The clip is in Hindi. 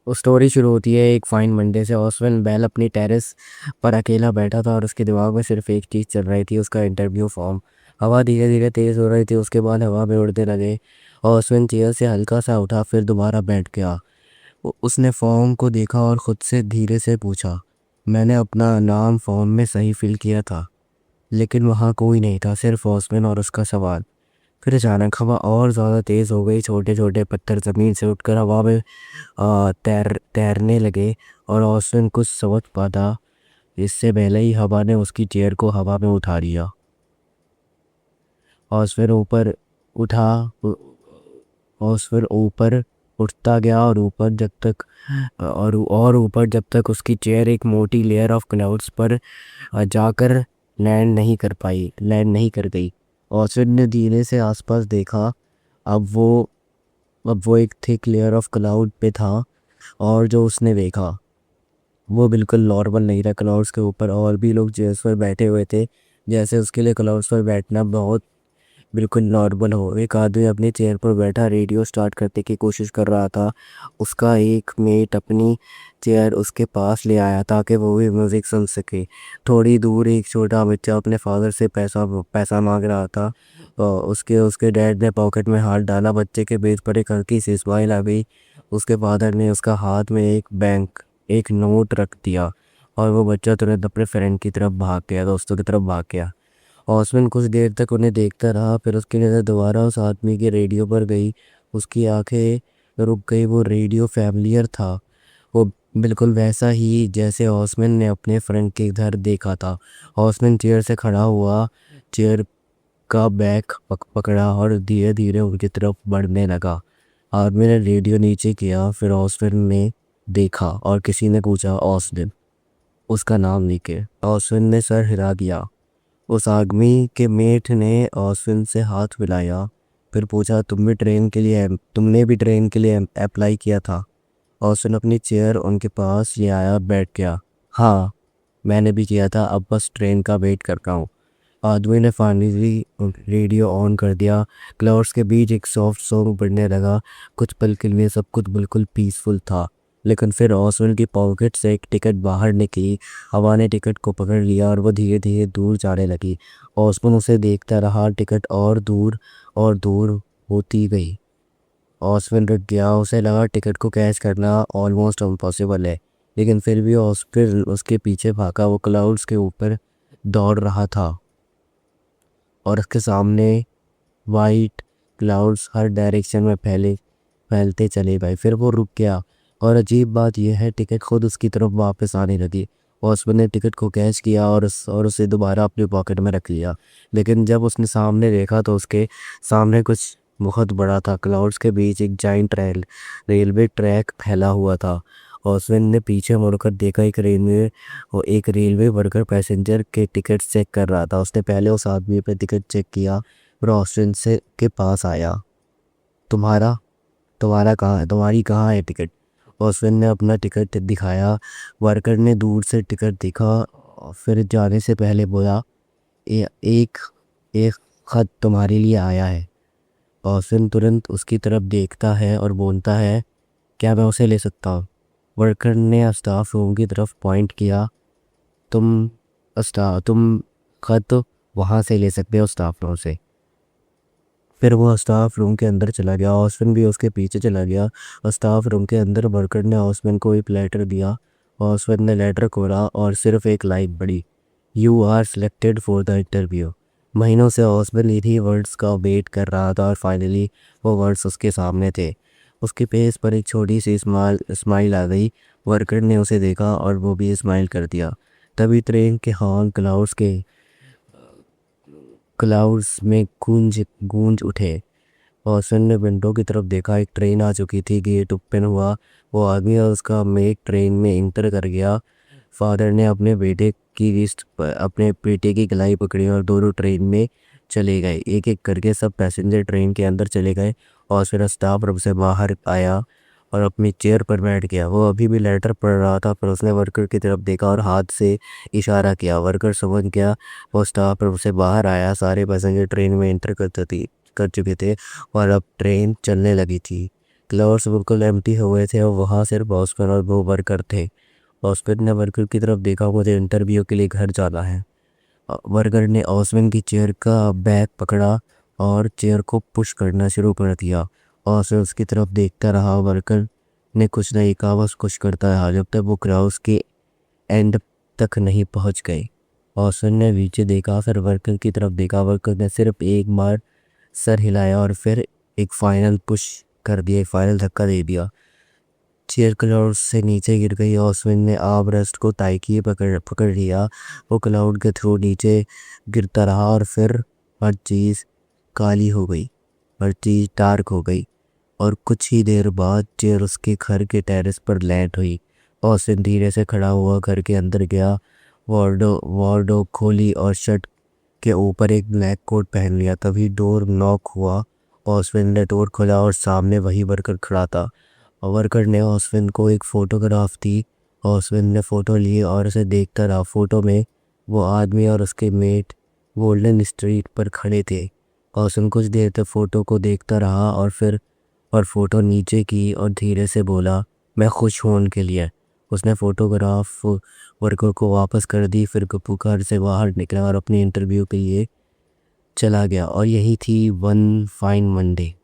वो स्टोरी शुरू होती है एक फाइन मंडे से। ऑस्वेन बेल अपनी टेरेस पर अकेला बैठा था और उसके दिमाग में सिर्फ एक चीज़ चल रही थी, उसका इंटरव्यू फॉर्म। हवा धीरे धीरे तेज़ हो रही थी, उसके बाद हवा में उड़ने लगे। ऑस्वेन चेयर से हल्का सा उठा, फिर दोबारा बैठ गया। उसने फॉर्म को देखा और ख़ुद से धीरे से पूछा, मैंने अपना नाम फॉर्म में सही फिल किया था? लेकिन वहाँ कोई नहीं था, सिर्फ ऑस्वेन और उसका सवाल। फिर अचानक हवा और ज़्यादा तेज़ हो गई। छोटे छोटे पत्थर ज़मीन से उठकर हवा में तैरने लगे और ऑस्वेन कुछ समझ पाता इससे पहले ही हवा ने उसकी चेयर को हवा में उठा लिया। ऑस्वेन ऊपर उठा ऑस्वेन ऊपर उठता गया और ऊपर जब तक और ऊपर जब तक उसकी चेयर एक मोटी लेयर ऑफ क्लाउड्स पर जाकर लैंड नहीं कर गई। ऑस्वेन ने धीरे से आसपास देखा। अब वो अब वो एक थिक लेयर ऑफ क्लाउड पे था और जो उसने देखा वो बिल्कुल नॉर्मल नहीं था। क्लाउड्स के ऊपर और भी लोग चेयर्स पर बैठे हुए थे, जैसे उसके लिए क्लाउड्स पर बैठना बहुत बिल्कुल नॉर्मल हो। एक आदमी अपनी चेयर पर बैठा रेडियो स्टार्ट करने की कोशिश कर रहा था। उसका एक मेट अपनी चेयर उसके पास ले आया ताकि वो भी म्यूज़िक सुन सके। थोड़ी दूर एक छोटा बच्चा अपने फादर से पैसा पैसा मांग रहा था। और उसके उसके डैड ने पॉकेट में हाथ डाला। बच्चे के बेस पर एक हल्की सी स्माइल आ गई। उसके फादर ने उसका हाथ में एक नोट रख दिया और वो बच्चा तुरंत अपने फ्रेंड की तरफ भाग गया, दोस्तों की तरफ भाग गया। ऑस्वेन कुछ देर तक उन्हें देखता रहा, फिर उसकी नज़र दोबारा उस आदमी के रेडियो पर गई। उसकी आंखें रुक गई। वो रेडियो फैमिलियर था, वो बिल्कुल वैसा ही जैसे ऑस्वेन ने अपने फ्रेंड के घर देखा था। ऑस्वेन चेयर से खड़ा हुआ, चेयर का बैक पकड़ा और धीरे धीरे उनकी तरफ बढ़ने लगा। आदमी ने रेडियो नीचे किया, फिर ऑस्वेन ने देखा और किसी ने पूछा, ऑस्वेन? उसका नाम लेके ऑस्वेन ने सर हिला दिया। उस आदमी के मेट ने ऑस्वेन से हाथ मिलाया, फिर पूछा, तुमने भी ट्रेन के लिए अप्लाई किया था? ऑस्वेन अपनी चेयर उनके पास ले आया, बैठ गया। हाँ, मैंने भी किया था, अब बस ट्रेन का वेट कर रहा हूँ। आदमी ने फाइनली रेडियो ऑन कर दिया। क्लाउड्स के बीच एक सॉफ्ट सॉन्ग बढ़ने लगा। कुछ पल के लिए सब कुछ बिल्कुल पीसफुल था, लेकिन फिर ऑस्वेन की पॉकेट से एक टिकट बाहर निकली। हवा ने टिकट को पकड़ लिया और वो धीरे धीरे दूर जाने लगी। ऑस्वेन उसे देखता रहा। टिकट और दूर होती गई। ऑस्वेन रुक गया। उसे लगा टिकट को कैच करना ऑलमोस्ट इम्पॉसिबल है, लेकिन फिर भी ऑस्वेन उसके पीछे भागा। वो क्लाउड्स के ऊपर दौड़ रहा था और उसके सामने वाइट क्लाउड्स हर डायरेक्शन में फैलते चले गए। फिर वो रुक गया और अजीब बात यह है, टिकट खुद उसकी तरफ वापस आने लगी। ऑस्वेन ने टिकट को कैच किया और उसे दोबारा अपनी पॉकेट में रख लिया। लेकिन जब उसने सामने देखा तो उसके सामने कुछ बहुत बड़ा था। क्लाउड्स के बीच एक जाइंट रेलवे ट्रैक फैला हुआ था। ऑस्वेन ने पीछे मुड़कर देखा। एक रेलवे वर्कर पैसेंजर के टिकट चेक कर रहा था। उसने पहले उस आदमी पे टिकट चेक किया और ऑस्वेन से के पास आया। तुम्हारा तुम्हारी कहाँ है टिकट? ऑस्वेन ने अपना टिकट दिखाया। वर्कर ने दूर से टिकट देखा और फिर जाने से पहले बोला, एक एक खत तुम्हारे लिए आया है। ऑस्वेन तुरंत उसकी तरफ देखता है और बोलता है, क्या मैं उसे ले सकता हूँ? वर्कर ने स्टाफ रूम की तरफ पॉइंट किया। तुम खत वहाँ से ले सकते हो, स्टाफ रूम से। फिर वो स्टाफ रूम के अंदर चला गया। ऑस्वेन भी उसके पीछे चला गया और स्टाफ रूम के अंदर वर्कर ने ऑस्वेन को एक लेटर दिया। ऑस्वेन ने लेटर खोला और सिर्फ एक लाइन पढ़ी, you are selected for the interview. महीनों से ऑस्वेन इन्हीं वर्ड्स का वेट कर रहा था और फाइनली वो वर्ड्स उसके सामने थे। उसके फेस पर एक छोटी सी स्माइल आ गई। वर्कर ने उसे देखा और वो भी स्माइल कर दिया। तभी ट्रेन के हॉर्न क्लाउड्स में गूंज उठे। ऑस्वेन ने विंडो की तरफ देखा। एक ट्रेन आ चुकी थी। गेट ओपन हुआ। वो आदमी और उसका मेट ट्रेन में इंटर कर गया। फादर ने अपने बेटे की कलाई पकड़ी और दोनों ट्रेन में चले गए। एक एक करके सब पैसेंजर ट्रेन के अंदर चले गए और फिर स्टाफ रूम से बाहर आया और अपनी चेयर पर बैठ गया। वो अभी भी लेटर पढ़ रहा था, पर उसने वर्कर की तरफ देखा और हाथ से इशारा किया। वर्कर समझ गया। वो स्टाफ रूम से बाहर आया। सारे पैसेंजर ट्रेन में इंटर कर चुके थे और अब ट्रेन चलने लगी थी। क्लाउड्स बिल्कुल एम्प्टी हुए थे और वहाँ सिर्फ ऑस्कर और वो वर्कर थे। ऑस्कर ने वर्कर की तरफ देखा, मुझे इंटरव्यू के लिए घर जाना है। वर्कर ने ऑस्विन की चेयर का बैग पकड़ा और चेयर को पुश करना शुरू कर दिया। ऑस्विन उसकी तरफ देखता रहा। वर्कर ने कुछ नहीं कहा, बस कुछ करता रहा जब तक वो क्राउस के एंड तक नहीं पहुंच गए। ऑस्विन ने नीचे देखा, फिर वर्कर की तरफ देखा। वर्कर ने सिर्फ एक बार सर हिलाया और फिर एक फाइनल पुश कर दिया, एक फाइनल धक्का दे दिया। चेयर क्लाउड से नीचे गिर गई। ऑस्विन ने आर्म रेस्ट को टाई किए पकड़ लिया। वो क्लाउड के थ्रू नीचे गिरता रहा और फिर हर चीज़ काली हो गई, हर चीज़ डार्क हो गई और कुछ ही देर बाद चेयर उसके घर के टेरेस पर लैंड हुई। ऑस्विन धीरे से खड़ा हुआ घर के अंदर गया। वॉर्डो खोली और शर्ट के ऊपर एक ब्लैक कोट पहन लिया। तभी डोर नॉक हुआ। ऑस्विन ने डोर खोला और सामने वही वर्कर खड़ा था। वर्कर ने ऑस्विन को एक फ़ोटोग्राफ दी। ऑस्विन ने फ़ोटो ली और उसे देखता रहा। फ़ोटो में वो आदमी और उसके मेट गोल्डन स्ट्रीट पर खड़े थे। ऑस्विन कुछ देर तक फ़ोटो को देखता रहा और फिर फ़ोटो नीचे की और धीरे से बोला, मैं खुश हूँ उनके लिए। उसने फ़ोटोग्राफ वर्कर को वापस कर दी, फिर घर से बाहर निकला और अपने इंटरव्यू के लिए चला गया। और यही थी वन फाइन मंडे।